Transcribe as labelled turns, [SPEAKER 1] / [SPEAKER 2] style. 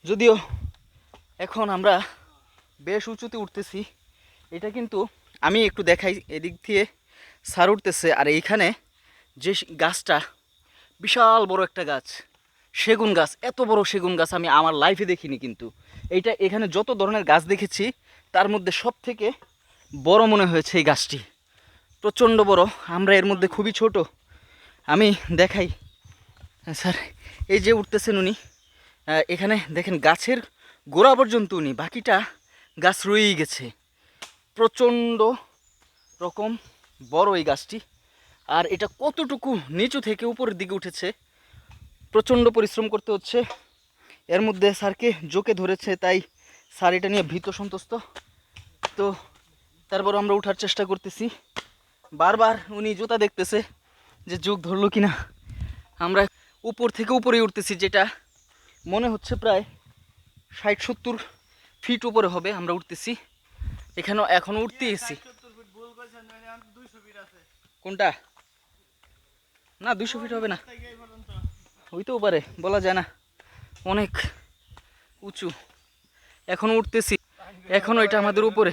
[SPEAKER 1] যদিও এখন আমরা বেশ উঁচুতে উঠতেছি। এটা কিন্তু আমি একটু দেখাই, এদিক দিয়ে সার উঠতেছে, আর এইখানে যে গাছটা বিশাল বড় একটা গাছ, সেগুন গাছ। এত বড় সেগুন গাছ আমি আমার লাইফে দেখিনি। কিন্তু এইটা এখানে যত ধরনের গাছ দেখেছি তার মধ্যে সব থেকে বড় মনে হয়েছে এই গাছটি, প্রচণ্ড বড়। আমরা এর মধ্যে খুবই ছোট। আমি দেখাই স্যার, এই যে উঠতেছেন উনি, এখানে দেখেন গাছের গোড়া পর্যন্ত উনি, বাকিটা গাছ রয়েই গেছে। প্রচণ্ড রকম বড় এই গাছটি। আর এটা কতটুকু নিচু থেকে উপরের দিকে উঠেছে, প্রচণ্ড পরিশ্রম করতে হচ্ছে। এর মধ্যে স্যারকে জোকে ধরেছে, তাই স্যার এটা নিয়ে ভীত সন্তুষ্ট। তো তারপর আমরা উঠার চেষ্টা করতেছি, বারবার উনি জুতা দেখতেছে যে জোক ধরলো কিনা। আমরা উপর থেকে উপরে উঠতেছি, যেটা মনে হচ্ছে প্রায় 60-70 ফিট উপরে হবে। আমরা উঠতেছি, এখনো উঠতেছি। কোনটা? না 200 ফিট হবে না, হইতেও পারে, বলা যায় না, অনেক উঁচু। এখনো উঠতেছি, এখনো এটা আমাদের উপরে।